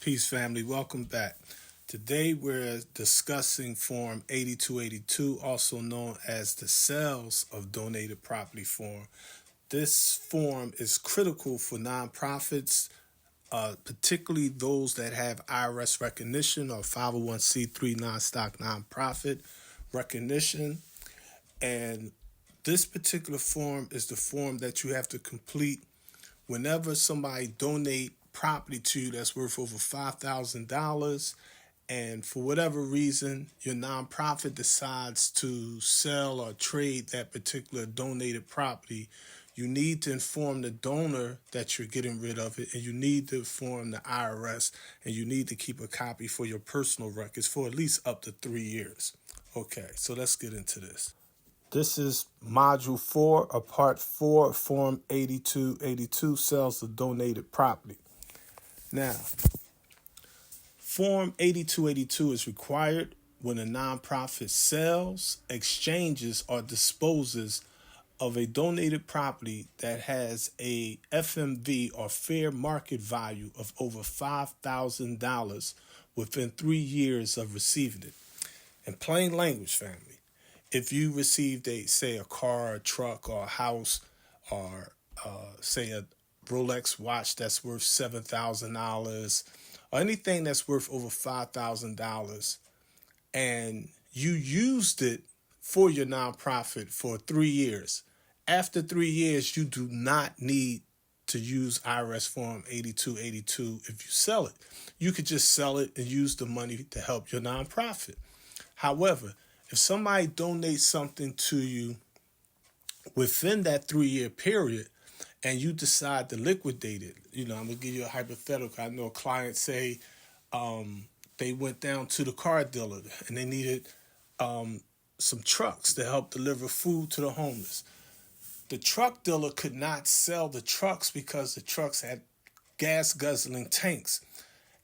Peace, family. Welcome back. Today we're discussing Form 8282, also known as the Sales of Donated Property Form. This form is critical for nonprofits, particularly those that have IRS recognition or 501c3 non-stock nonprofit recognition. And this particular form is the form that you have to complete whenever somebody donate property to you that's worth over $5,000, and for whatever reason your nonprofit decides to sell or trade that particular donated property, you need to inform the donor that you're getting rid of it, and you need to inform the IRS, and you need to keep a copy for your personal records for at least up to 3 years. Okay, so let's get into this. This is Module 4 of Part 4, Form 8282, Sales of Donated Property. Now, Form 8282 is required when a nonprofit sells, exchanges, or disposes of a donated property that has a FMV or fair market value of over $5,000 within 3 years of receiving it. In plain language, family, if you received a car, a truck, or a house, or say a Rolex watch that's worth $7,000, or anything that's worth over $5,000, and you used it for your nonprofit for 3 years, after 3 years, you do not need to use IRS Form 8282 if you sell it. You could just sell it and use the money to help your nonprofit. However, if somebody donates something to you within that 3 year period and you decide to liquidate it, I'm going to give you a hypothetical. I know a client say they went down to the car dealer and they needed some trucks to help deliver food to the homeless. The truck dealer could not sell the trucks because the trucks had gas guzzling tanks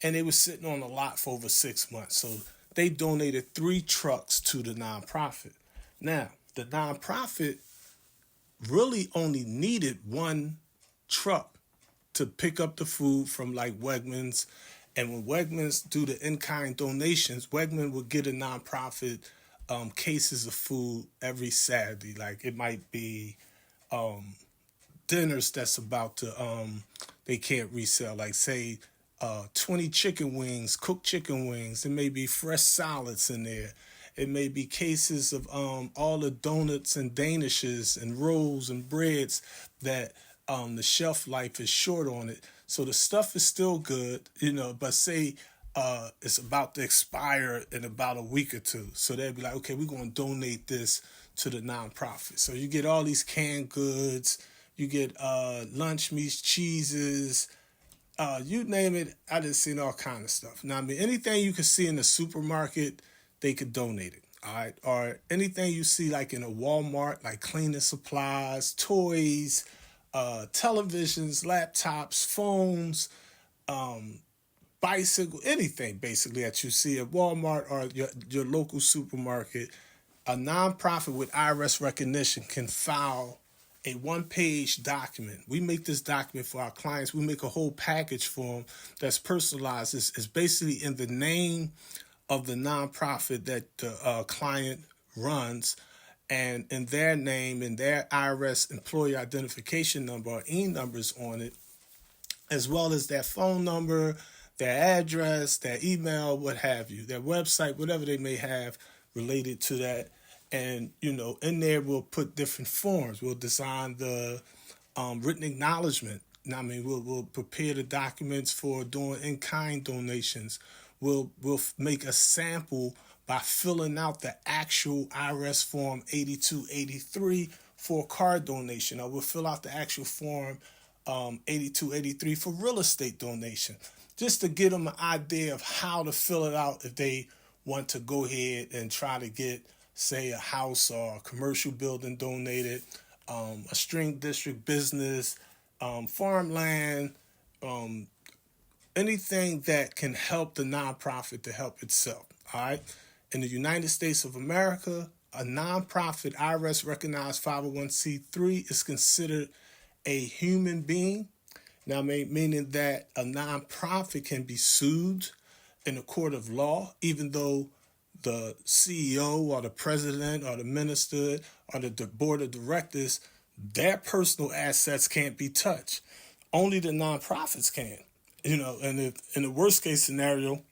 and they were sitting on the lot for over 6 months. So they donated 3 trucks to the nonprofit. Now, the nonprofit really only needed 1 truck to pick up the food from like Wegmans. And when Wegmans do the in-kind donations, Wegman will get a nonprofit cases of food every Saturday. Like it might be dinners that's about to, they can't resell. Like say 20 chicken wings, cooked chicken wings. It may be fresh salads in there. It may be cases of all the donuts and danishes and rolls and breads that the shelf life is short on it. So the stuff is still good, but say it's about to expire in about a week or two. So they'd be like, okay, we're going to donate this to the nonprofit. So you get all these canned goods, you get lunch meats, cheeses, you name it. I just seen all kind of stuff. Now, I mean, anything you could see in the supermarket, they could donate it. All right. Or anything you see like in a Walmart, like cleaning supplies, toys, televisions, laptops, phones, bicycle, anything basically that you see at Walmart or your local supermarket, a nonprofit with IRS recognition can file a 1-page document. We make this document for our clients. We make a whole package for them that's personalized. It's basically in the name of the nonprofit that the client runs, and in their name and their IRS employee identification number or E numbers on it, as well as their phone number, their address, their email, what have you, their website, whatever they may have related to that. And, in there we'll put different forms. We'll design the written acknowledgement. I mean, we'll prepare the documents for doing in-kind donations. We'll make a sample by filling out the actual IRS Form 8283 for a car donation, or we'll fill out the actual Form 8283 for real estate donation, just to give them an idea of how to fill it out if they want to go ahead and try to get, say, a house or a commercial building donated, a string district business, farmland, anything that can help the nonprofit to help itself. All right. In the United States of America, a nonprofit IRS recognized 501c3 is considered a human being. Now, meaning that a nonprofit can be sued in a court of law, even though the CEO or the president or the minister or the board of directors, their personal assets can't be touched. Only the nonprofits can. And if, in the worst case scenario,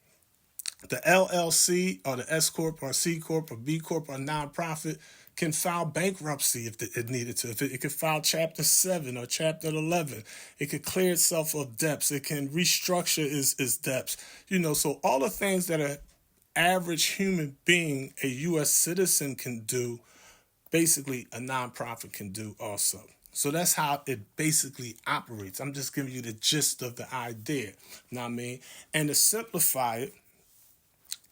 the LLC or the S Corp or C Corp or B Corp or nonprofit can file bankruptcy if it needed to. If it could file Chapter 7 or Chapter 11. It could clear itself of debts. It can restructure its debts. So all the things that an average human being, a U.S. citizen, can do, basically a nonprofit can do also. So that's how it basically operates. I'm just giving you the gist of the idea. Know what I mean? And to simplify it,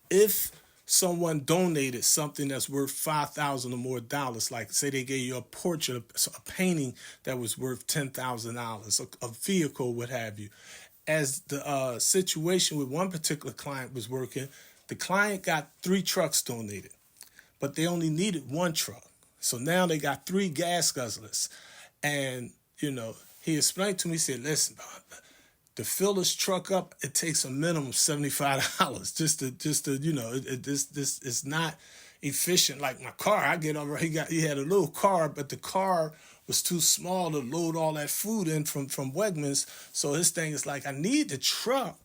if someone donated something that's worth $5,000 or more dollars, like say they gave you a portrait, a painting that was worth $10,000, a vehicle, what have you. As the situation with one particular client was working, the client got 3 trucks donated, but they only needed 1 truck. So now they got 3 gas guzzlers. And, he explained to me, he said, listen, to fill this truck up, it takes a minimum of $75 just to this is not efficient like my car. I get over. He had a little car, but the car was too small to load all that food in from Wegmans. So his thing is like, I need the truck,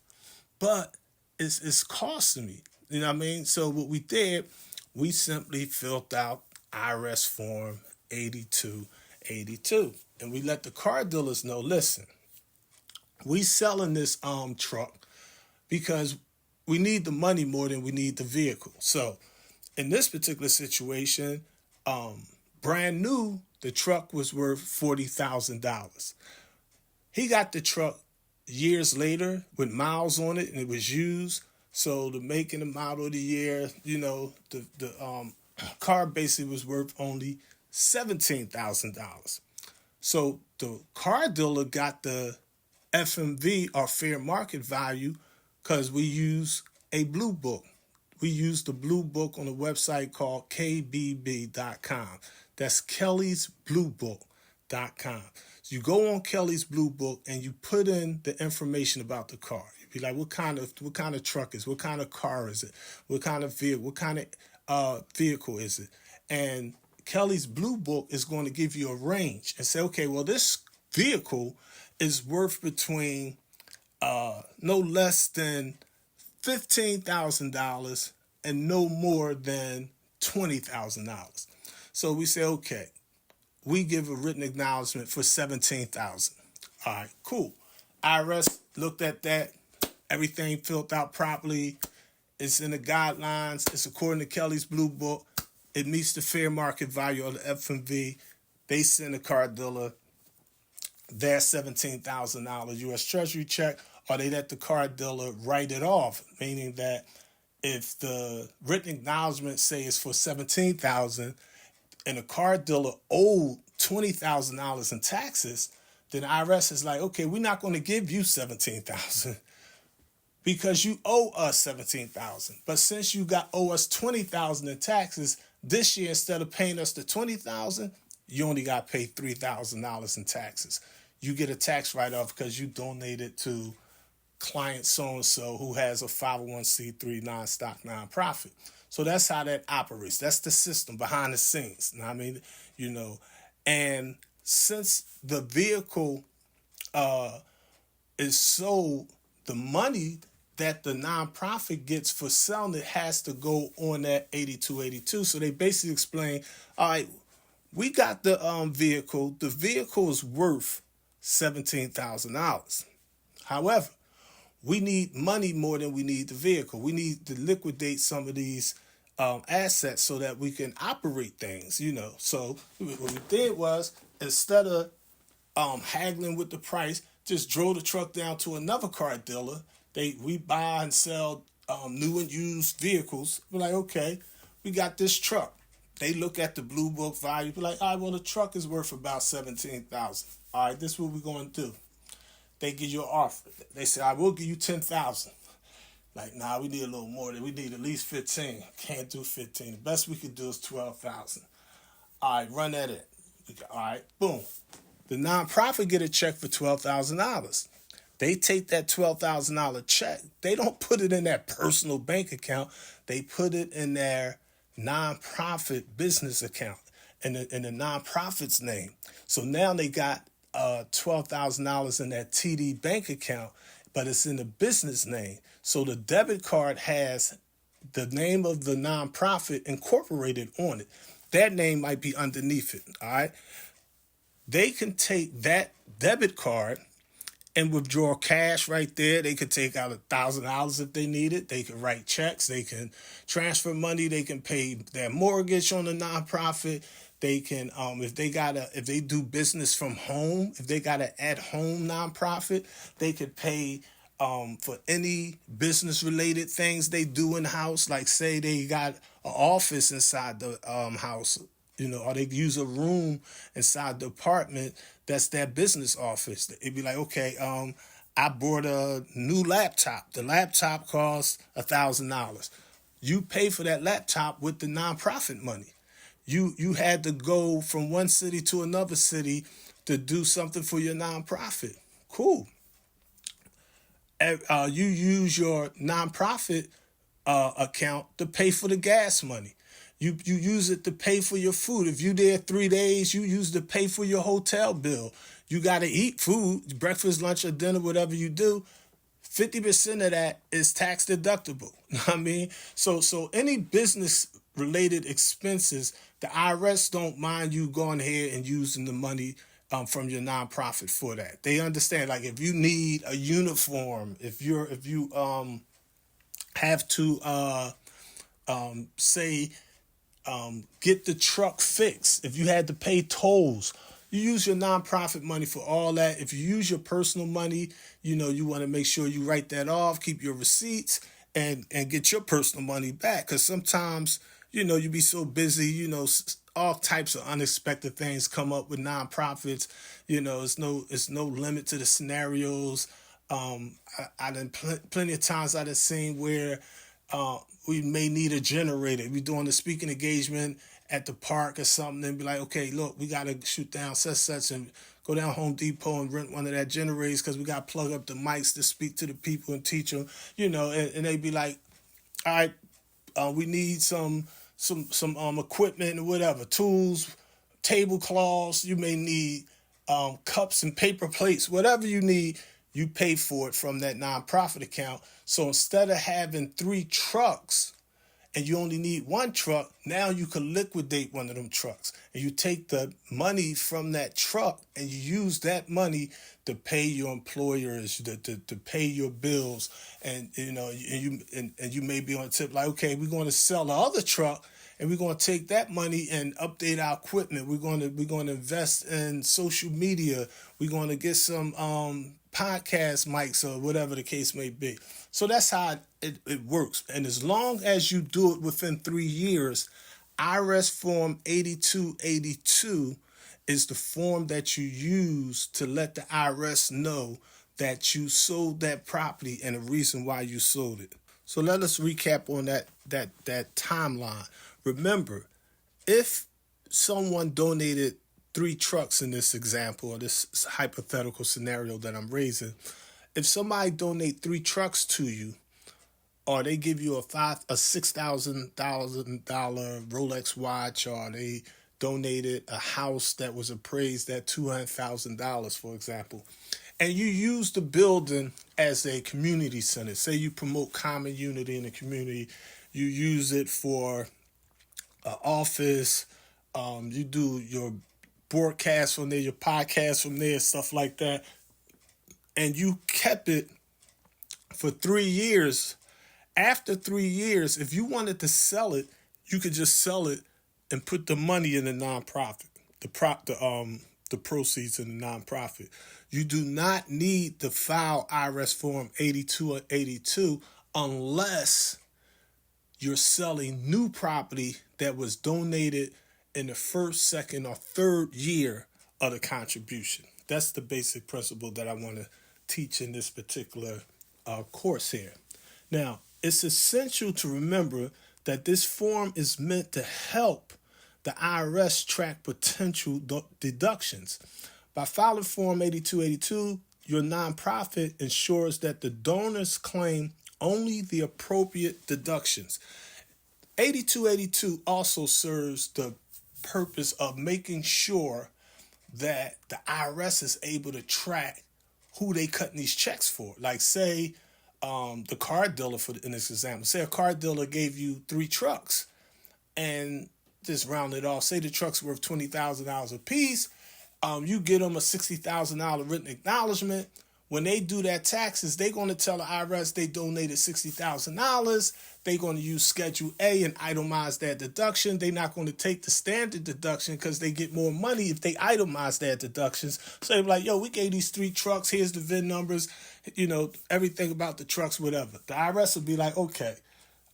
but it's costing me. You know what I mean? So what we did, we simply filled out IRS form 8282, and we let the car dealers know, listen, we selling this truck because we need the money more than we need the vehicle. So in this particular situation, brand new, the truck was worth $40,000. He got the truck years later with miles on it, and it was used. So the make and the model of the year, the car basically was worth only $17,000. So the car dealer got the FMV, or fair market value, because we use a blue book. We use the blue book on a website called KBB.com. That's KellysBlueBook.com. So you go on Kelly's Blue Book and you put in the information about the car. You'd be like, what kind of truck is it? What kind of car is it? What kind of vehicle? What kind of vehicle is it? And Kelly's Blue Book is going to give you a range and say, okay, well, this vehicle is worth between no less than $15,000 and no more than $20,000. So we say, okay, we give a written acknowledgement for $17,000. All right, cool. IRS looked at that. Everything filled out properly. It's in the guidelines. It's according to Kelly's Blue Book. It meets the fair market value of the FMV. They send the car dealer their $17,000 U.S. Treasury check, or they let the car dealer write it off, meaning that if the written acknowledgement say it's for $17,000 and the car dealer owed $20,000 in taxes, then the IRS is like, okay, we're not going to give you $17,000 because you owe us $17,000. But since you owe us $20,000 in taxes this year, instead of paying us the $20,000, you only got to pay $3,000 in taxes. You get a tax write-off because you donated to client so-and-so who has a 501c3 non-stock nonprofit. So that's how that operates. That's the system behind the scenes. I mean, and since the vehicle is sold, the money that the nonprofit gets for selling it has to go on that 8282. So they basically explain, all right, we got the vehicle. The vehicle is worth $17,000. However, we need money more than we need the vehicle. We need to liquidate some of these assets so that we can operate things, So what we did was, instead of haggling with the price, just drove the truck down to another car dealer. We buy and sell new and used vehicles. We're like, okay, we got this truck. They look at the blue book value, be like, all right, well, the truck is worth about $17,000. All right, this is what we're going to do. They give you an offer. They say, I will give you $10,000. Like, nah, we need a little more. We need at least 15. Can't do 15. The best we could do is 12,000. All right, run that in. All right, boom. The nonprofit get a check for $12,000. They take that $12,000 check. They don't put it in their personal bank account. They put it in their nonprofit business account in the nonprofit's name. So now they got $12,000 in that TD bank account, but it's in the business name. So the debit card has the name of the nonprofit incorporated on it. That name might be underneath it. All right. They can take that debit card and withdraw cash right there. They could take out $1,000 if they need it. They can write checks. They can transfer money. They can pay their mortgage on the nonprofit. They can, if they do business from home, if they got an at-home nonprofit, they could pay for any business-related things they do in house. Like say they got an office inside the house, or they use a room inside the apartment that's their business office. It'd be like, okay, I bought a new laptop. The laptop costs $1,000. You pay for that laptop with the nonprofit money. You had to go from one city to another city to do something for your nonprofit. Cool. You use your nonprofit account to pay for the gas money. You use it to pay for your food. If you there 3 days, you use it to pay for your hotel bill. You got to eat food, breakfast, lunch, or dinner, whatever you do. 50% of that is tax deductible. You know what I mean? So any business related expenses, the IRS don't mind you going ahead and using the money from your nonprofit for that. They understand, like if you need a uniform, if you have to say get the truck fixed, if you had to pay tolls, you use your nonprofit money for all that. If you use your personal money, you want to make sure you write that off, keep your receipts, and get your personal money back. Because sometimes, you be so busy, all types of unexpected things come up with nonprofits. It's no limit to the scenarios. I done plenty of times I done seen where we may need a generator. We're doing a speaking engagement at the park or something, and be like, okay, look, we got to shoot down such and go down Home Depot and rent one of that generators because we got to plug up the mics to speak to the people and teach them, and they be like, all right, we need some equipment or whatever, tools, tablecloths. You may need cups and paper plates, whatever you need. You pay for it from that nonprofit account. So instead of having 3 trucks and you only need 1 truck, now you can liquidate one of them trucks. And you take the money from that truck and you use that money to pay your employers, to pay your bills. And you may be on a tip like, okay, we're going to sell the other truck and we're going to take that money and update our equipment. We're going to invest in social media. We're going to get some podcast mics or whatever the case may be. So that's how it works. And as long as you do it within 3 years, IRS Form 8282 is the form that you use to let the IRS know that you sold that property and the reason why you sold it. So let us recap on that timeline. Remember, if someone donated 3 trucks in this example, or this hypothetical scenario that I'm raising, if somebody donate 3 trucks to you, or they give you a $6,000 Rolex watch, or they donated a house that was appraised at $200,000, for example, and you use the building as a community center, say you promote common unity in the community, you use it for an office, you do your broadcast from there, your podcast from there, stuff like that, and you kept it for 3 years. After 3 years, if you wanted to sell it, you could just sell it and put the money in the nonprofit, the proceeds in the nonprofit. You do not need to file IRS Form 82 or 82 unless you're selling new property that was donated in the first, second, or third year of the contribution. That's the basic principle that I want to teach in this particular course here. Now, it's essential to remember that this form is meant to help the IRS track potential deductions. By filing Form 8282, your nonprofit ensures that the donors claim only the appropriate deductions. 8282 also serves the purpose of making sure that the IRS is able to track who they cutting these checks for. Like, say, the car dealer, in this example, say a car dealer gave you 3 trucks, and just round it off, say the truck's worth $20,000 a piece. You get them a $60,000 written acknowledgement. When they do their taxes, they're going to tell the IRS they donated $60,000. They're going to use Schedule A and itemize that deduction. They're not going to take the standard deduction because they get more money if they itemize their deductions. So they're like, yo, we gave these 3 trucks. Here's the VIN numbers, everything about the trucks, whatever. The IRS will be like, okay,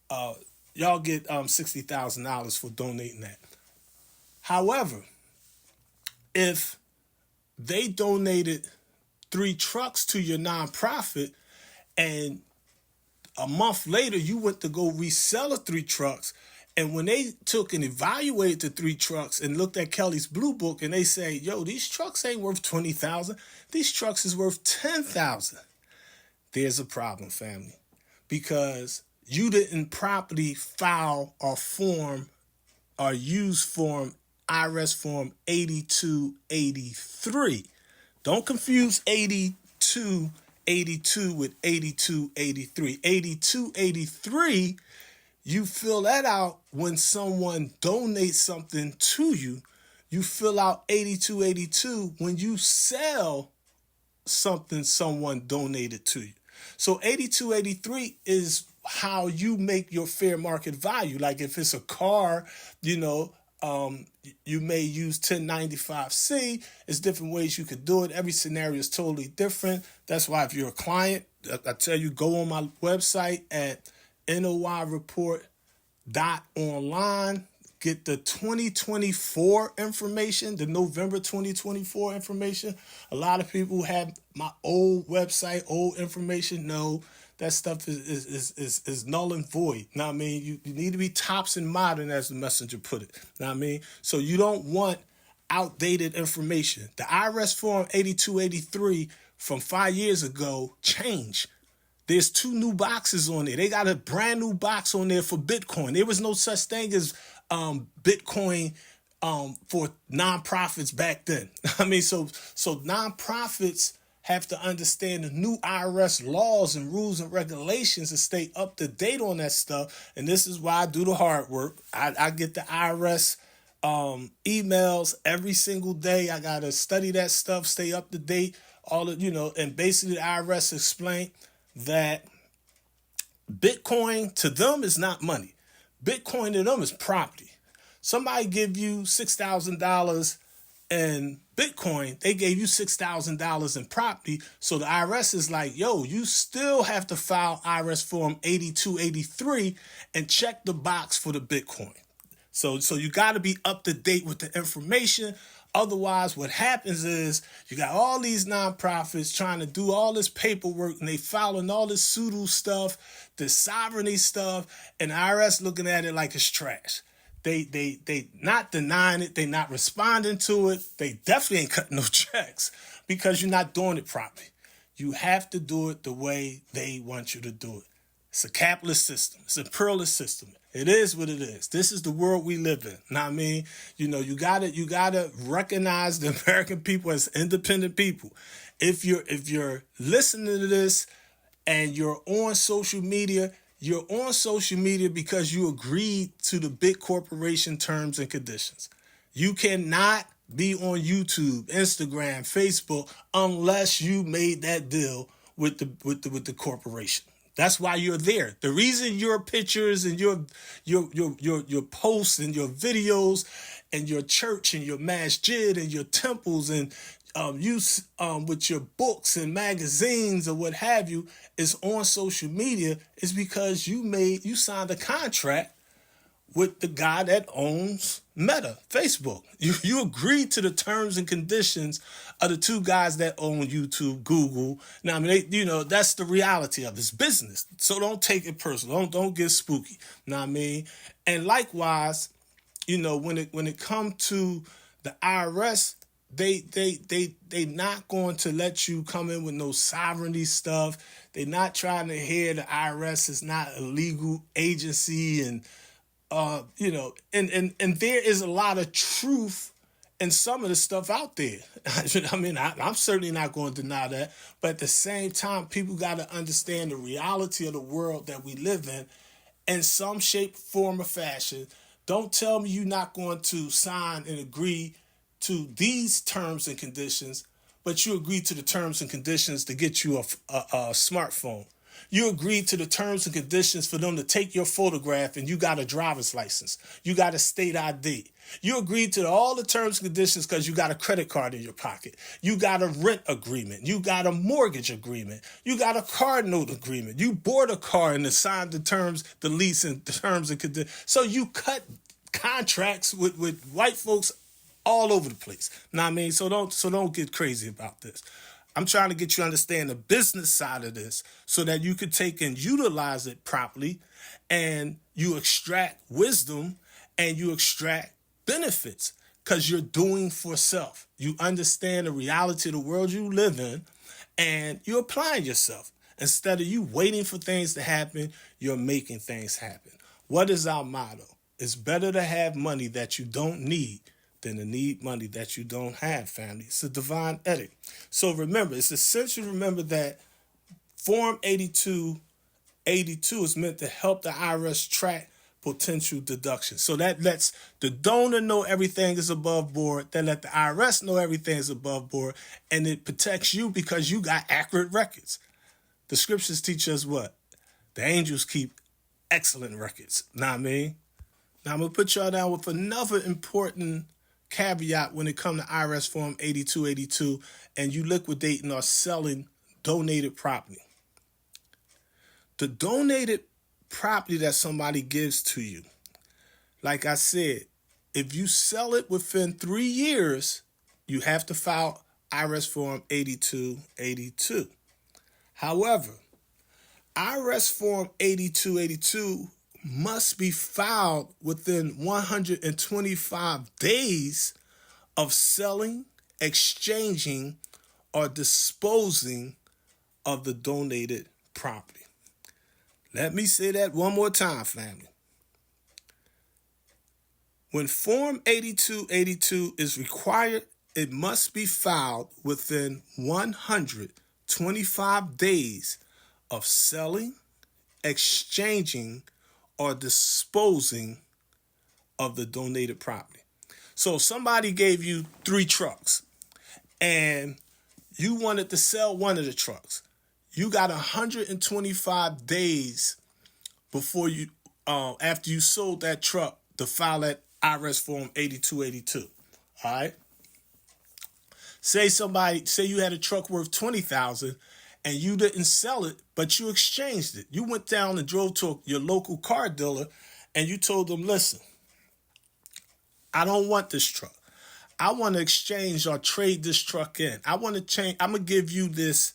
y'all get $60,000 for donating that. However, if they donated 3 trucks to your nonprofit, and a month later you went to go resell the 3 trucks, and when they took and evaluated the 3 trucks and looked at Kelly's Blue Book, and they say, yo, these trucks ain't worth $20,000, these trucks is worth $10,000. There's a problem, family, because you didn't properly file or form or use IRS Form 8283. Don't confuse 8282 with 8283. 8283, you fill that out when someone donates something to you. You fill out 8282 when you sell something someone donated to you. So 8283 is how you make your fair market value. Like if it's a car, you may use 1095C. There's different ways you could do it. Every scenario is totally different. That's why if you're a client, I tell you, go on my website at noireport.online. Get the 2024 information, the November 2024 information. A lot of people have my old website, old information. No, that stuff is null and void. Know what I mean? You need to be tops and modern, as the messenger put it. Know what I mean? So you don't want outdated information. The IRS Form 8283 from 5 years ago changed. There's 2 new boxes on there. They got a brand new box on there for Bitcoin. There was no such thing as Bitcoin for nonprofits back then. I mean, so nonprofits have to understand the new IRS laws and rules and regulations and stay up to date on that stuff. And this is why I do the hard work. I get the IRS emails every single day. I got to study that stuff, stay up to date, and basically the IRS explain that Bitcoin to them is not money. Bitcoin to them is property. Somebody give you $6,000 in Bitcoin, they gave you $6,000 in property. So the IRS is like, yo, you still have to file IRS Form 8283 and check the box for the Bitcoin. So you got to be up to date with the information. Otherwise, what happens is you got all these nonprofits trying to do all this paperwork, and they filing all this pseudo stuff, the sovereignty stuff, and the IRS looking at it like it's trash. They not denying it. They not responding to it. They definitely ain't cutting no checks because you're not doing it properly. You have to do it the way they want you to do it. It's a capitalist system. It's a pluralist system. It is what it is. This is the world we live in. Know what I mean? You gotta recognize the American people as independent people. If you're listening to this and you're on social media, you're on social media because you agreed to the big corporation terms and conditions. You cannot be on YouTube, Instagram, Facebook unless you made that deal with the corporation. That's why you're there. The reason your pictures and your posts and your videos and your church and your masjid and your temples and with your books and magazines or what have you is on social media is because you signed a contract with the guy that owns Meta, Facebook. You agreed to the terms and conditions of the 2 guys that own YouTube, Google. Now, I mean, that's the reality of this business. So don't take it personal. Don't get spooky. Know what I mean? And likewise, when it comes to the IRS, they not going to let you come in with no sovereignty stuff. They're not trying to hear the IRS is not a legal agency, and and there is a lot of truth in some of the stuff out there. I mean, I'm certainly not going to deny that, but at the same time, people got to understand the reality of the world that we live in some shape, form, or fashion. Don't tell me you're not going to sign and agree to these terms and conditions, but you agree to the terms and conditions to get you a smartphone. You agreed to the terms and conditions for them to take your photograph, and you got a driver's license. You got a state ID. You agreed to all the terms and conditions because you got a credit card in your pocket. You got a rent agreement. You got a mortgage agreement. You got a car note agreement. You bought a car and signed the terms, the lease and the terms and conditions. So you cut contracts with white folks all over the place. Know what I mean? So don't get crazy about this. I'm trying to get you to understand the business side of this so that you could take and utilize it properly, and you extract wisdom and you extract benefits because you're doing for self. You understand the reality of the world you live in, and you're applying yourself. Instead of you waiting for things to happen, you're making things happen. What is our motto? It's better to have money that you don't need than to need money that you don't have, family. It's a divine edict. So remember, it's essential to remember that Form 8282 is meant to help the IRS track potential deductions. So that lets the donor know everything is above board, that let the IRS know everything is above board, and it protects you because you got accurate records. The scriptures teach us what? The angels keep excellent records. Know what I mean? Now I'm going to put y'all down with another important caveat when it comes to IRS Form 8282 and you liquidating or selling donated property. The donated property that somebody gives to you, like I said, if you sell it within 3 years, you have to file IRS Form 8282. However, IRS Form 8282 must be filed within 125 days of selling, exchanging, or disposing of the donated property. Let me say that one more time, family. When Form 8282 is required, it must be filed within 125 days of selling, exchanging, or disposing of the donated property. So if somebody gave you 3 trucks and you wanted to sell one of the trucks, you got 125 days before you, after you sold that truck, to file that IRS Form 8282. All right. Say you had a truck worth $20,000 and you didn't sell it, but you exchanged it. You went down and drove to your local car dealer and you told them, listen, I don't want this truck. I want to exchange or trade this truck in. I want to change. I'm going to give you this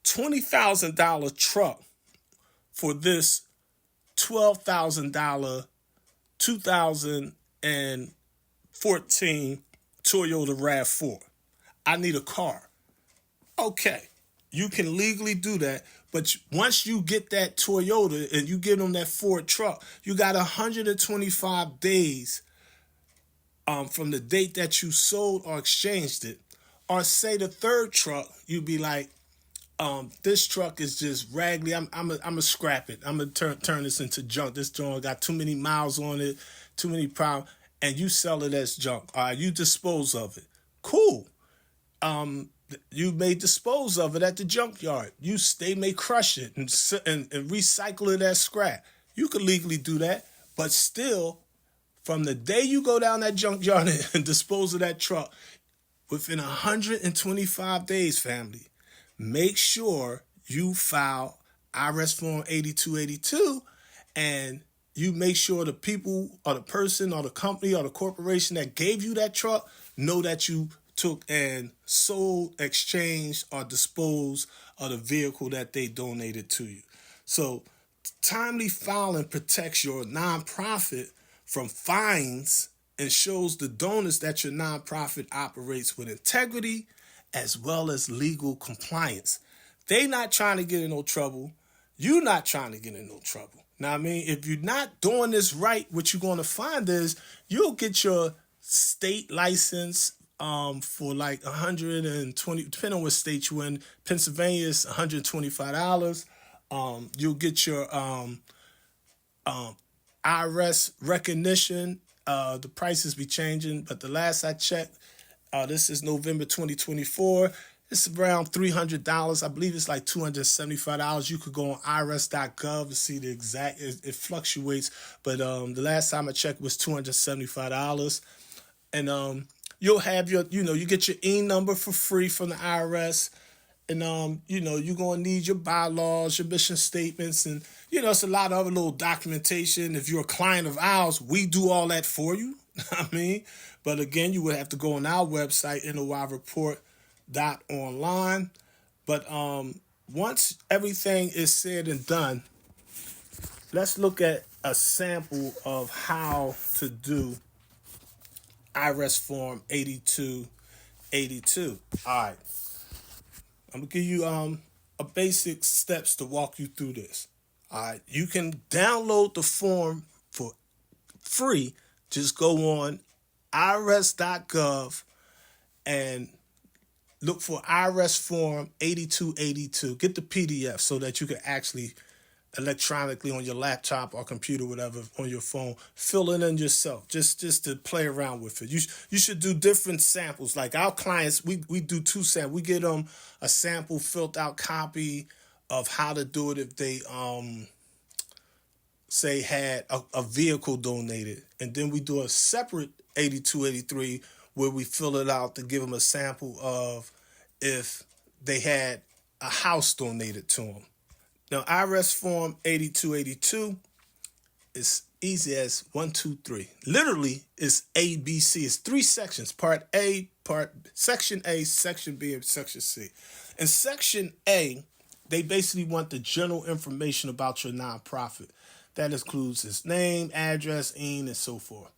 $20,000 truck for this $12,000 2014 Toyota RAV4. I need a car. Okay, you can legally do that, but once you get that Toyota and you give them that Ford truck, you got 125 days from the date that you sold or exchanged it. Or say the third truck, you'd be like, this truck is just raggedy. I'm gonna scrap it. I'm gonna turn this into junk. This joint got too many miles on it, too many problems, and you sell it as junk. You dispose of it. Cool. You may dispose of it at the junkyard. They may crush it and recycle it as scrap. You could legally do that, but still, from the day you go down that junkyard and dispose of that truck, within 125 days, family, make sure you file IRS Form 8282 and you make sure the people or the person or the company or the corporation that gave you that truck know that you took and sold, exchanged, or disposed of the vehicle that they donated to you. So timely filing protects your nonprofit from fines and shows the donors that your nonprofit operates with integrity as well as legal compliance. They not trying to get in no trouble. You not trying to get in no trouble. Now, I mean, if you're not doing this right, what you're going to find is you'll get your state license for like 120, depending on what state you're in. Pennsylvania is $125. You'll get your IRS recognition. The prices be changing, but the last I checked, this is November 2024. It's around $300. I believe it's like $275. You could go on irs.gov to see the exact. It fluctuates, but the last time I checked was $275, and you'll have your, you get your E number for free from the IRS. And, you're going to need your bylaws, your mission statements, and, it's a lot of other little documentation. If you're a client of ours, we do all that for you. I mean, but again, you would have to go on our website, noireport.online. But once everything is said and done, let's look at a sample of how to do IRS Form 8282. All right. I'm going to give you a basic steps to walk you through this. All right. You can download the form for free. Just go on irs.gov and look for IRS Form 8282. Get the PDF so that you can actually electronically on your laptop or computer, whatever, on your phone, fill it in yourself, just to play around with it. You should do different samples. Like our clients, we do two samples. We get them a sample filled out copy of how to do it if they say had a vehicle donated, and then we do a separate 8283 where we fill it out to give them a sample of if they had a house donated to them. Now, IRS Form 8282 is easy as 1, 2, 3. Literally, it's A, B, C. It's 3 sections. Part A, Section A, Section B, and Section C. In Section A, they basically want the general information about your nonprofit. That includes its name, address, EIN, and so forth.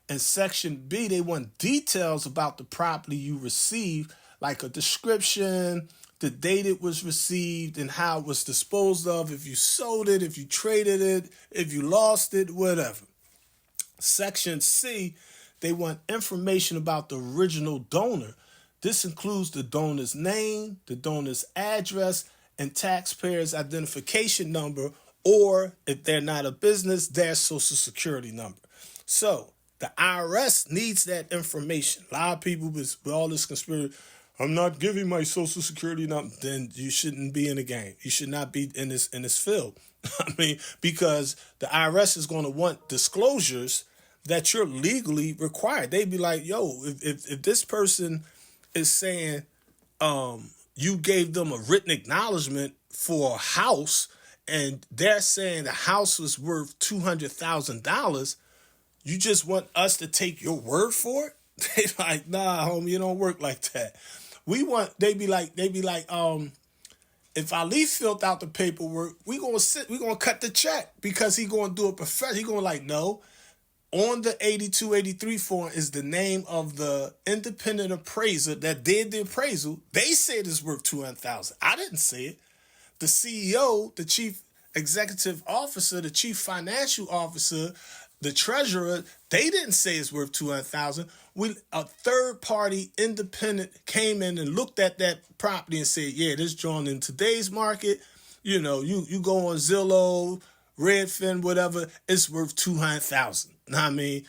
In Section B, they want details about the property you received, like a description, the date it was received, and how it was disposed of, if you sold it, if you traded it, if you lost it, whatever. Section C, they want information about the original donor. This includes the donor's name, the donor's address, and taxpayer's identification number, or if they're not a business, their social security number. So the IRS needs that information. A lot of people with all this conspiracy, I'm not giving my social security number, then you shouldn't be in the game. You should not be in this field. I mean, because the IRS is going to want disclosures that you're legally required. They'd be like, yo, if this person is saying you gave them a written acknowledgement for a house and they're saying the house was worth $200,000, you just want us to take your word for it? They like, nah, homie, it don't work like that. They be like, if Ali filled out the paperwork, we gonna cut the check because he gonna do it professional. He gonna like, no. On the 8283 form is the name of the independent appraiser that did the appraisal. They said it's worth $200,000. I didn't say it. The CEO, the chief executive officer, the chief financial officer, the treasurer, they didn't say it's worth $200,000. A third party independent came in and looked at that property and said, yeah, this joint in today's market, you go on Zillow, Redfin, whatever, it's worth $200,000. I mean,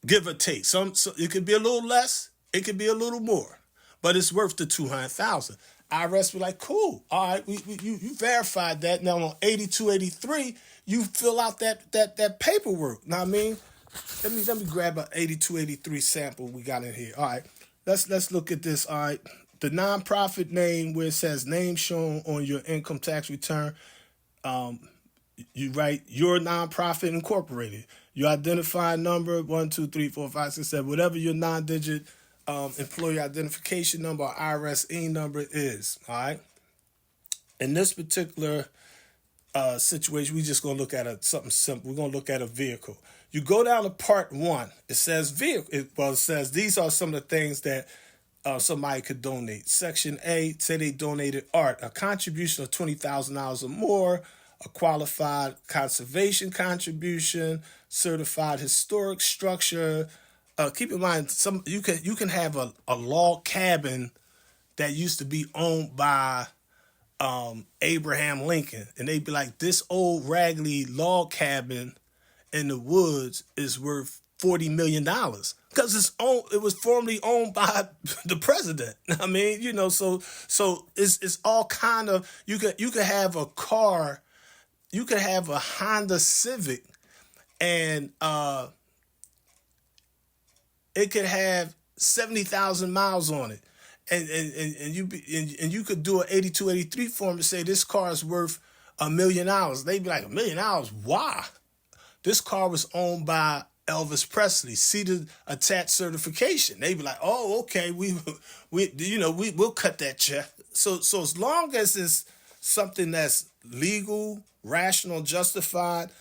give or take. So it could be a little less, it could be a little more, but it's worth the $200,000. IRS be like, cool, all right, you verified that. Now on 8283, you fill out that paperwork. Now I mean, let me grab an 8283 sample we got in here. All right, let's look at this. All right, the nonprofit name where it says name shown on your income tax return. You write your nonprofit incorporated. Your identifying number 1, 2, 3, 4, 5, 6, 7, whatever your non-digit employee identification number or IRS EIN number is. All right. In this particular situation. We just gonna look at something simple. We're gonna look at a vehicle. You go down to part one. It says vehicle. It says these are some of the things that somebody could donate. Section A, say they donated art, a contribution of $20,000 or more, a qualified conservation contribution, certified historic structure. Keep in mind, you can have a log cabin that used to be owned by Abraham Lincoln, and they'd be like, this old raggedy log cabin in the woods is worth $40 million because it was formerly owned by the president. I mean, so it's all kind of, you could have a car, you could have a Honda Civic, and it could have 70,000 miles on it. And you could do an 8283 form to say this car is worth $1 million. They'd be like, $1 million? Why? This car was owned by Elvis Presley. See the attached certification. They'd be like, oh, okay, we'll cut that check. So as long as it's something that's legal, rational, justified,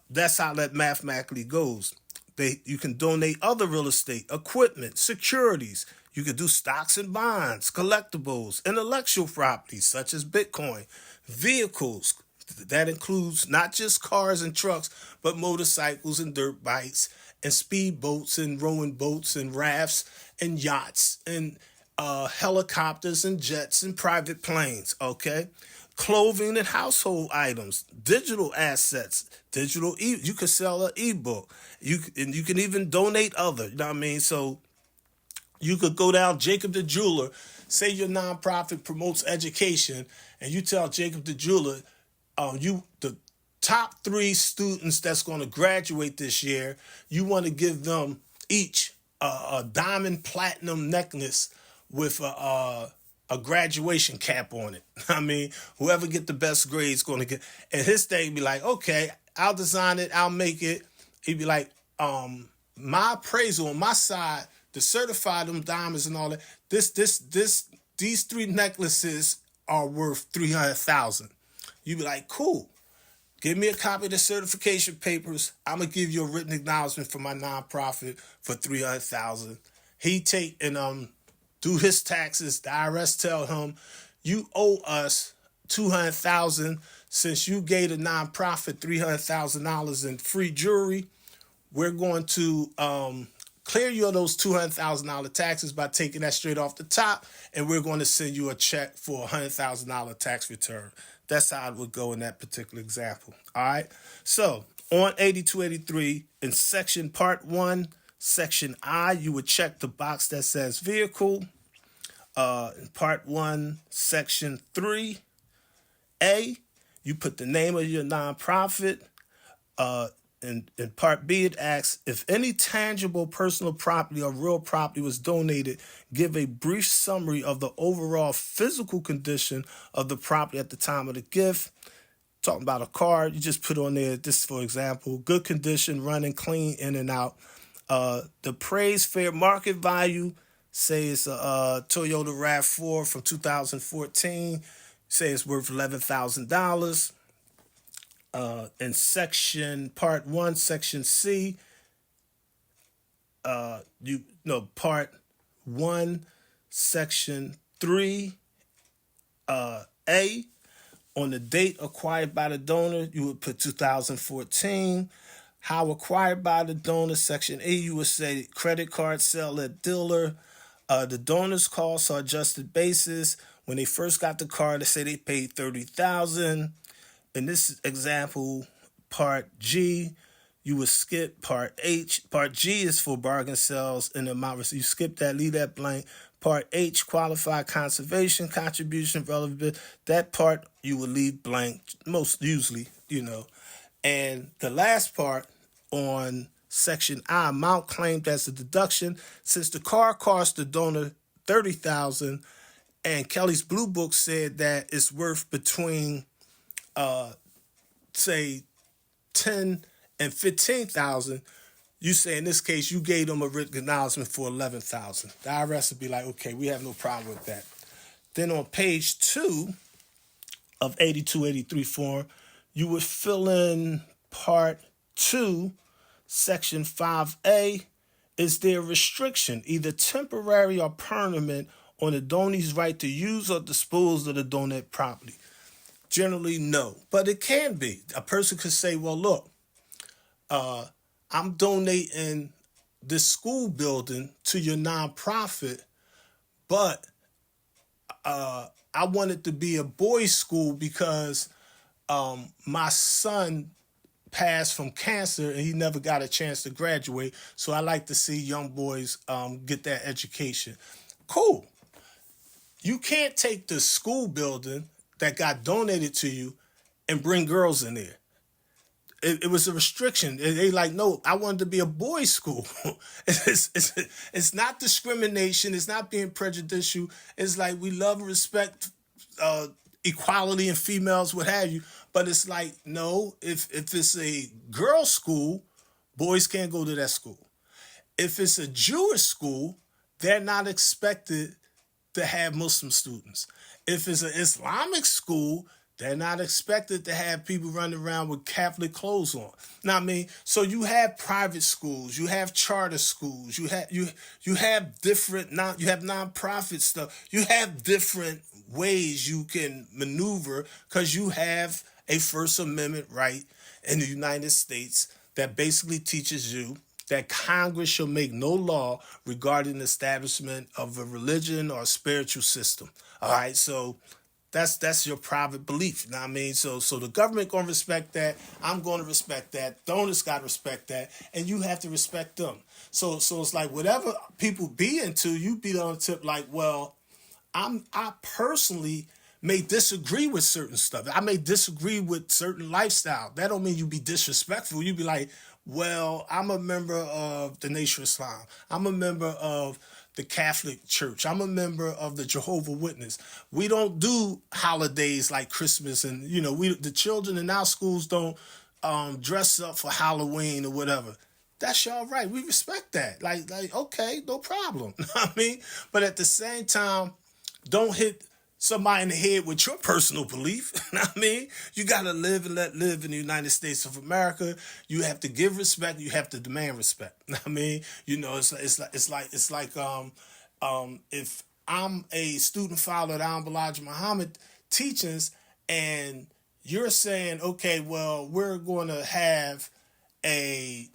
that's how that mathematically goes. You can donate other real estate, equipment, securities. You could do stocks and bonds, collectibles, intellectual properties such as Bitcoin, vehicles. That includes not just cars and trucks, but motorcycles and dirt bikes and speedboats and rowing boats and rafts and yachts and helicopters and jets and private planes, okay? Clothing and household items, digital assets, you could sell an ebook. You can even donate other, you know what I mean? So you could go down Jacob the Jeweler, say your nonprofit promotes education, and you tell Jacob the Jeweler, the top 3 students that's going to graduate this year, you want to give them each a diamond platinum necklace with a graduation cap on it. I mean, whoever get the best grade is going to get. And his thing be like, okay, I'll design it, I'll make it. He'd be like, my appraisal on my side to certify them diamonds and all that. These 3 necklaces are worth $300,000. You'd be like, cool. Give me a copy of the certification papers. I'm gonna give you a written acknowledgement for my nonprofit for $300,000. He take and do his taxes. The IRS tell him, you owe us $200,000 since you gave the nonprofit $300,000 in free jewelry. We're going to clear you of those $200,000 taxes by taking that straight off the top, and we're going to send you a check for a $100,000 tax return. That's how it would go in that particular example. All right. So on 8283 in section part 1, section I, you would check the box that says vehicle. In part 1, section 3A, you put the name of your nonprofit. In part B, it asks, if any tangible personal property or real property was donated, give a brief summary of the overall physical condition of the property at the time of the gift. Talking about a car, you just put on there, this for example, good condition, running clean, in and out. The praised fair market value, say it's a Toyota RAV4 from 2014, say it's worth $11,000. In section part 1, section C, part 1, section 3, A, on the date acquired by the donor, you would put 2014. How acquired by the donor, section A, you would say credit card sale at dealer. The donor's costs are adjusted basis. When they first got the car, they say they paid $30,000. In this example, part G, you would skip part H. Part G is for bargain sales and the amount. You skip that, leave that blank. Part H, qualified conservation contribution relevant. That part you would leave blank, most usually, And the last part on section I, amount claimed as a deduction. Since the car cost the donor $30,000, and Kelly's Blue Book said that it's worth between say 10 and 15,000, you say in this case you gave them a written acknowledgement for 11,000. The IRS would be like, okay, we have no problem with that. Then on page 2 of 8283 form, you would fill in part 2, section 5A. Is there a restriction, either temporary or permanent, on the donor's right to use or dispose of the donated property? Generally, no, but it can be. A person could say, well, look, I'm donating this school building to your nonprofit, but I want it to be a boys' school because my son passed from cancer and he never got a chance to graduate. So I like to see young boys get that education. Cool. You can't take the school building that got donated to you and bring girls in there. It was a restriction. They like, no, I wanted to be a boys' school. It's not discrimination. It's not being prejudicial. It's like we love and respect equality in females, what have you. But it's like, no, if it's a girls' school, boys can't go to that school. If it's a Jewish school, they're not expected to have Muslim students. If it's an Islamic school, they're not expected to have people running around with Catholic clothes on. Now, I mean, so you have private schools, you have charter schools, you have different you have nonprofit stuff. You have different ways you can maneuver because you have a First Amendment right in the United States that basically teaches you that Congress shall make no law regarding the establishment of a religion or a spiritual system. All right, so that's your private belief. You know what I mean? So the government gonna respect that. I'm gonna respect that. Donors gotta respect that, and you have to respect them. So it's like whatever people be into, you be on the tip like, well, I personally may disagree with certain stuff. I may disagree with certain lifestyle. That don't mean you be disrespectful. You be like, well, I'm a member of the Nation of Islam. I'm a member of the Catholic Church. I'm a member of the Jehovah's Witness. We don't do holidays like Christmas, and the children in our schools don't dress up for Halloween or whatever. That's y'all right. We respect that. Like okay, no problem. I mean, but at the same time, don't hit somebody in the head with your personal belief. I mean, you got to live and let live in the United States of America. You have to give respect. You have to demand respect. I mean, it's like if I'm a student follower of Al Elijah Muhammad teachings, and you're saying, okay, well, we're going to have a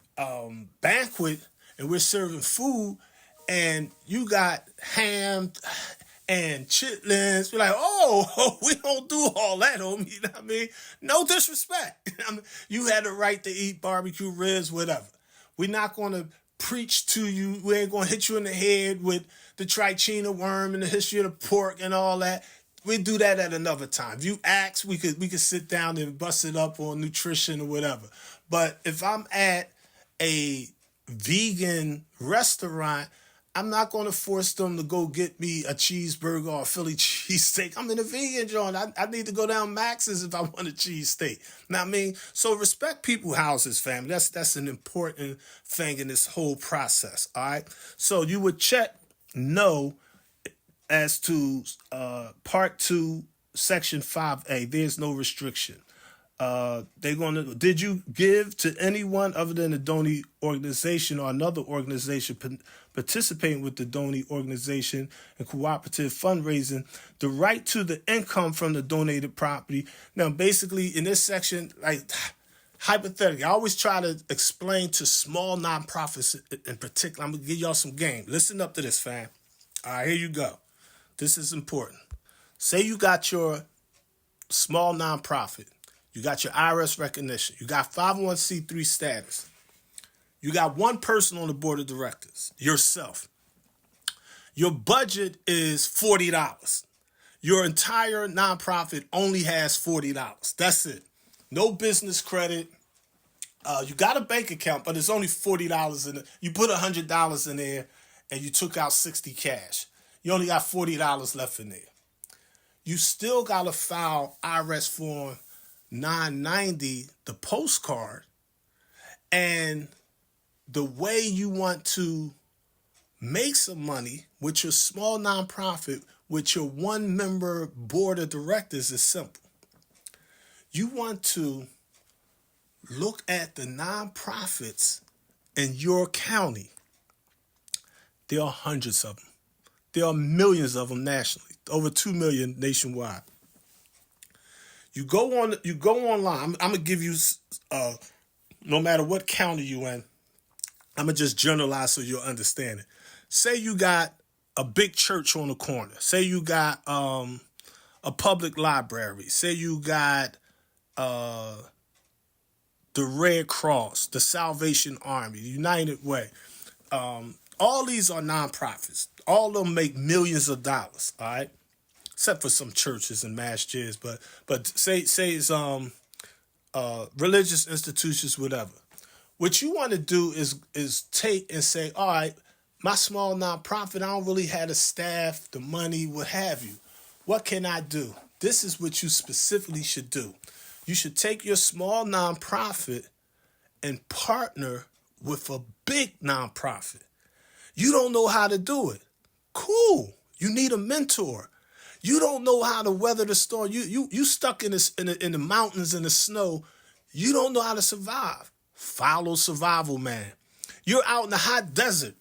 banquet and we're serving food, and you got ham and chitlins. We're like, oh, we don't do all that, homie. You know what I mean? No disrespect. I mean, you had the right to eat barbecue ribs, whatever. We're not going to preach to you. We ain't going to hit you in the head with the trichina worm and the history of the pork and all that. We do that at another time. If you ask, we could sit down and bust it up on nutrition or whatever. But if I'm at a vegan restaurant, I'm not going to force them to go get me a cheeseburger or a Philly cheesesteak. I'm in a vegan joint. I need to go down Max's if I want a cheesesteak. Now, I mean, so respect people's houses, family. That's an important thing in this whole process, all right? So you would check no as to part 2, section 5A. There's no restriction. Did you give to anyone other than the donee organization or another organization participating with the donee organization and cooperative fundraising the right to the income from the donated property? Now, basically, in this section, like hypothetically, I always try to explain to small nonprofits in particular. I'm going to give y'all some game. Listen up to this, fam. All right, here you go. This is important. Say you got your small nonprofit. You got your IRS recognition. You got 501c3 status. You got one person on the board of directors, yourself. Your budget is $40. Your entire nonprofit only has $40. That's it. No business credit. You got a bank account, but it's only $40 in it. You put $100 in there and you took out $60 cash. You only got $40 left in there. You still got to file IRS form 990, the postcard, and the way you want to make some money with your small nonprofit with your one member board of directors is simple. you want to look at the nonprofits in your county. There are hundreds of them. There are millions of them nationally, over 2 million nationwide. You go online. I'm gonna give you, no matter what county you in, I'm gonna just generalize so you'll understand it. Say you got a big church on the corner. Say you got a public library. Say you got the Red Cross, the Salvation Army, the United Way. All these are nonprofits. All of them make millions of dollars. All right, except for some churches and masjids. But say it's religious institutions, whatever. What you want to do is take and say, all right, my small nonprofit, I don't really have the staff, the money, what have you. What can I do? This is what you specifically should do. You should take your small nonprofit and partner with a big nonprofit. You don't know how to do it. Cool. You need a mentor. You don't know how to weather the storm. You stuck in the mountains in the snow. You don't know how to survive. Follow Survival Man. You're out in the hot desert.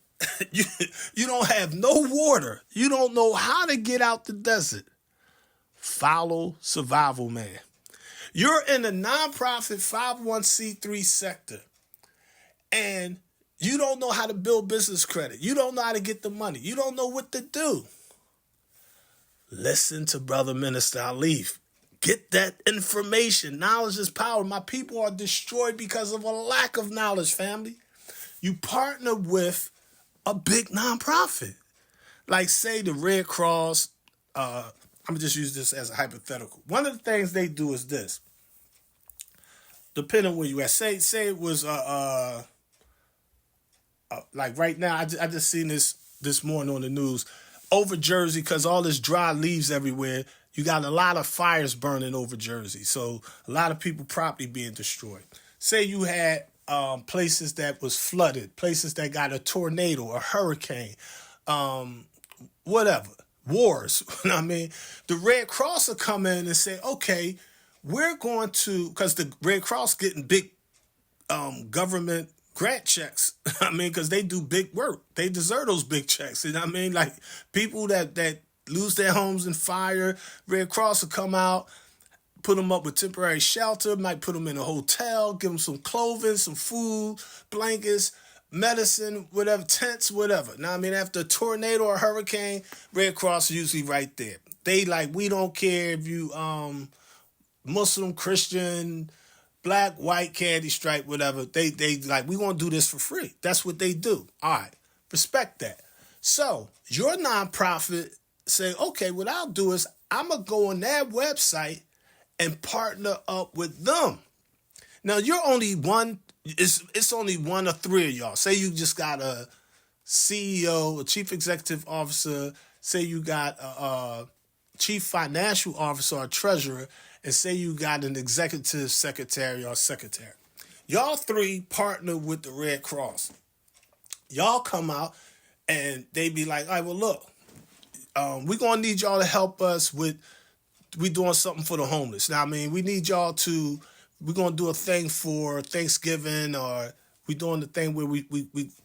You don't have no water. You don't know how to get out the desert. Follow Survival Man. You're in the nonprofit 501c3 sector, and you don't know how to build business credit. You don't know how to get the money. You don't know what to do. Listen to Brother Minister Alif. Get that information. Knowledge is power. My people are destroyed because of a lack of knowledge, family. You partner with a big nonprofit. Like, say, the Red Cross. I'm going to just use this as a hypothetical. One of the things they do is this. Depending on where you at. Say it was, like right now, I just seen this morning on the news. Over Jersey, because all this dry leaves everywhere, you got a lot of fires burning over Jersey. So a lot of people property being destroyed. Say you had places that was flooded, places that got a tornado, a hurricane, whatever, wars. You know what I mean? The Red Cross will come in and say, okay, we're going to, because the Red Cross getting big government grant checks. I mean, because they do big work. They deserve those big checks. You know what I mean? Like, people that lose their homes in fire, Red Cross will come out, put them up with temporary shelter, might put them in a hotel, give them some clothing, some food, blankets, medicine, whatever, tents, whatever. Now, I mean, after a tornado or a hurricane, Red Cross is usually right there. They like, we don't care if you Muslim, Christian, black, white, candy stripe, whatever. They like, we gonna do this for free. That's what they do. All right, respect that. So your nonprofit say, okay, what I'll do is I'm gonna go on that website and partner up with them. Now you're only one. It's only one or three of y'all. Say you just got a CEO, a chief executive officer. Say you got a chief financial officer or treasurer, and say you got an executive secretary or secretary. Y'all three partner with the Red Cross. Y'all come out and they be like, all right, well, look, we're going to need y'all to help us with, we doing something for the homeless. Now, I mean, we need y'all to, we're going to do a thing for Thanksgiving, or we doing the thing where we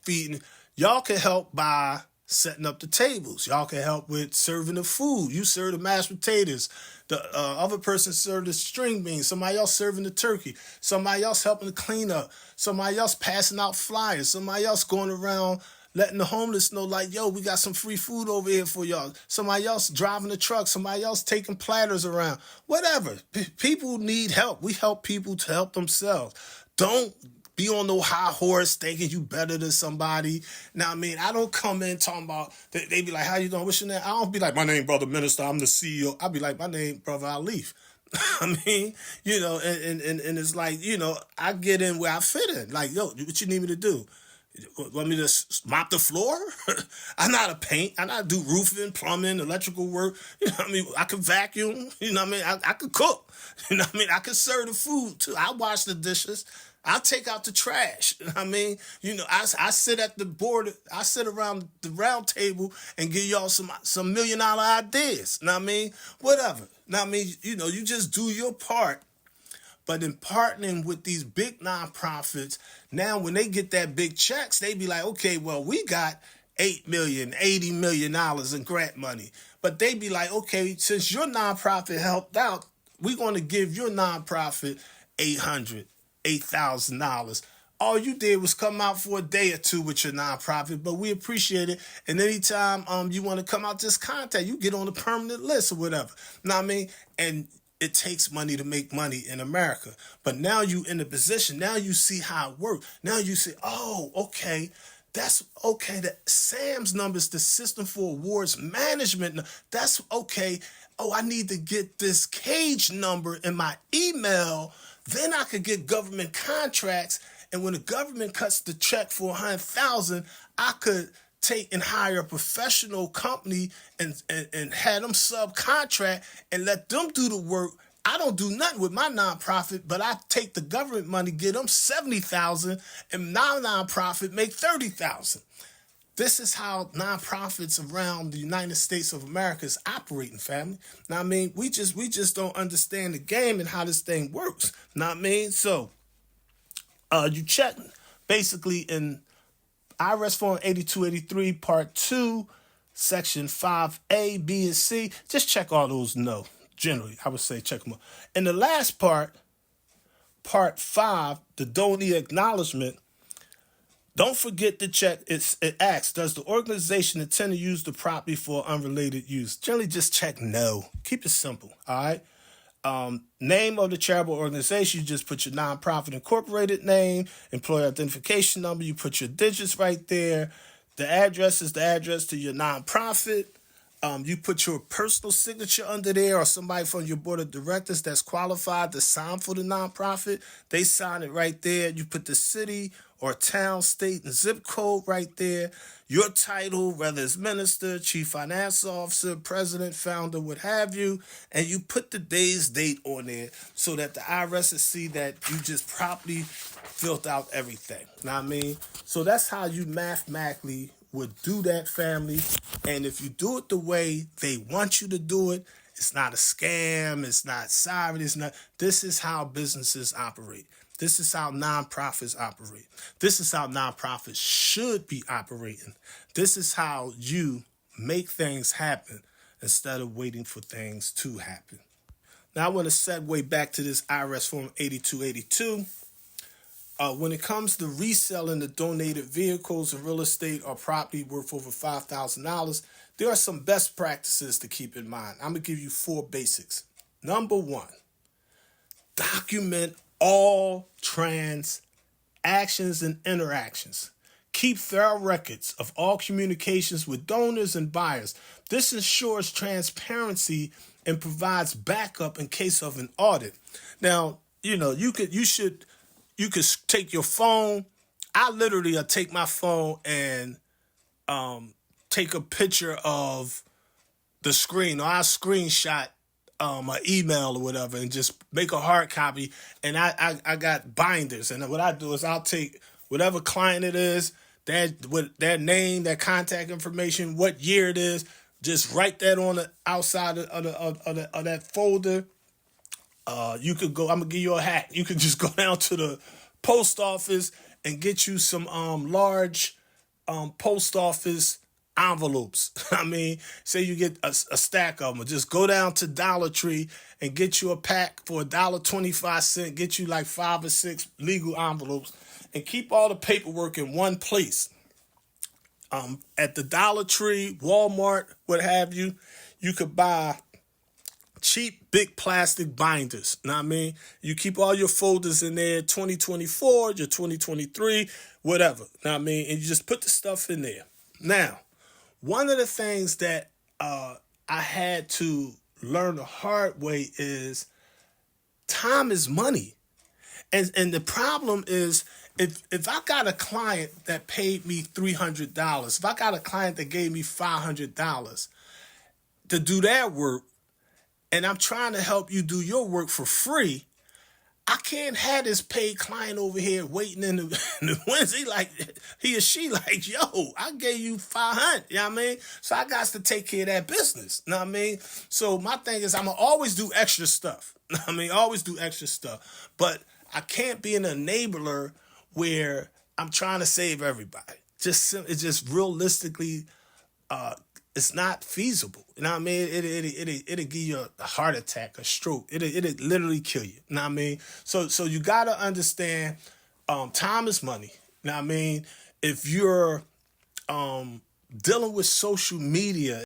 feeding. Y'all can help by setting up the tables. Y'all can help with serving the food. You serve the mashed potatoes. The other person serve the string beans. Somebody else serving the turkey. Somebody else helping to clean up. Somebody else passing out flyers. Somebody else going around letting the homeless know, like, yo, we got some free food over here for y'all. Somebody else driving the truck. Somebody else taking platters around. Whatever. People need help. We help people to help themselves. Don't be on no high horse thinking you better than somebody. Now, I mean, I don't come in talking about, they be like, how you doing? What's your name? I don't be like, my name, Brother Minister, I'm the CEO. I be like, my name, Brother Alif. I mean, you know, and it's like, you know, I get in where I fit in. Like, yo, what you need me to do? Want me to mop the floor? I know how to paint. I know how to do roofing, plumbing, electrical work. You know what I mean? I can vacuum. You know what I mean? I could cook. You know what I mean? I can serve the food, too. I wash the dishes. I'll take out the trash. You know what I mean? You know, I sit at the board. I sit around the round table and give y'all some $1 million ideas. You know what I mean? Whatever. You know what I mean? You know, you just do your part But in partnering with these big nonprofits, now when they get that big checks, they be like, okay, well, we got $8 million, $80 million in grant money. But they be like, okay, since your nonprofit helped out, we're going to give your nonprofit $8,000. All you did was come out for a day or two with your nonprofit, but we appreciate it. And anytime you want to come out, just contact. You get on the permanent list or whatever. Know what I mean? And it takes money to make money in America. But now you in a position, now you see how it works. Now you say, oh, okay, that's okay. The SAM's numbers, the System for Awards Management, that's okay. Oh, I need to get this cage number in my email. Then I could get government contracts. And when the government cuts the check for $100,000, I could take and hire a professional company and have them subcontract and let them do the work. I don't do nothing with my nonprofit, but I take the government money, get them $70,000, and my nonprofit make $30,000. This is how nonprofits around the United States of America is operating, family. Now, I mean, we just don't understand the game and how this thing works. Now, I mean, so you check basically in IRS Form 8283, Part 2, Section 5A, B, and C. Just check all those no. Generally, I would say check them out. And the last part, Part 5, the donee acknowledgement, don't forget to check. It asks, does the organization intend to use the property for unrelated use? Generally, just check no. Keep it simple, all right? Name of the charitable organization, you just put your nonprofit incorporated name, employer identification number, you put your digits right there. The address is the address to your nonprofit. You put your personal signature under there or somebody from your board of directors that's qualified to sign for the nonprofit. They sign it right there. You put the city or town, state, and zip code right there. Your title, whether it's minister, chief finance officer, president, founder, what have you. And you put the day's date on there so that the IRS will see that you just properly filled out everything. Know what I mean? So that's how you mathematically would do that, family. And if you do it the way they want you to do it, it's not a scam, it's not sorry, it's not. This is how businesses operate. This is how nonprofits operate. This is how nonprofits should be operating. This is how you make things happen instead of waiting for things to happen. Now I want to segue back to this IRS Form 8282. When it comes to reselling the donated vehicles and real estate or property worth over $5,000, there are some best practices to keep in mind. I'm going to give you 4 basics. Number 1, document all transactions and interactions. Keep thorough records of all communications with donors and buyers. This ensures transparency and provides backup in case of an audit. Now, you could take your phone. I literally take my phone and take a picture of the screen, or I screenshot an email or whatever and just make a hard copy. And I got binders. And what I do is I'll take whatever client it is, their name, their contact information, what year it is, just write that on the outside of that folder. You could go, I'm going to give you a hack. You could just go down to the post office and get you some large post office envelopes. I mean, say you get a stack of them. Just go down to Dollar Tree and get you a pack for $1.25. Get you like 5 or 6 legal envelopes and keep all the paperwork in one place. At the Dollar Tree, Walmart, what have you, you could buy cheap, big plastic binders. Know what I mean? You keep all your folders in there, 2024, your 2023, whatever. Know what I mean? And you just put the stuff in there. Now, one of the things that I had to learn the hard way is time is money. And the problem is, if I got a client that paid me $300, if I got a client that gave me $500 to do their work, and I'm trying to help you do your work for free, I can't have this paid client over here waiting in the Wednesday like he or she like, yo, I gave you 500. You know what I mean? So I got to take care of that business. You know what I mean? So my thing is I'm going to always do extra stuff. You know what I mean? Always do extra stuff. But I can't be an enabler where I'm trying to save everybody. It's just realistically it's not feasible. You know what I mean? It'll give you a heart attack, a stroke. It'll literally kill you. You know what I mean? So you gotta understand, time is money. You know what I mean? If you're dealing with social media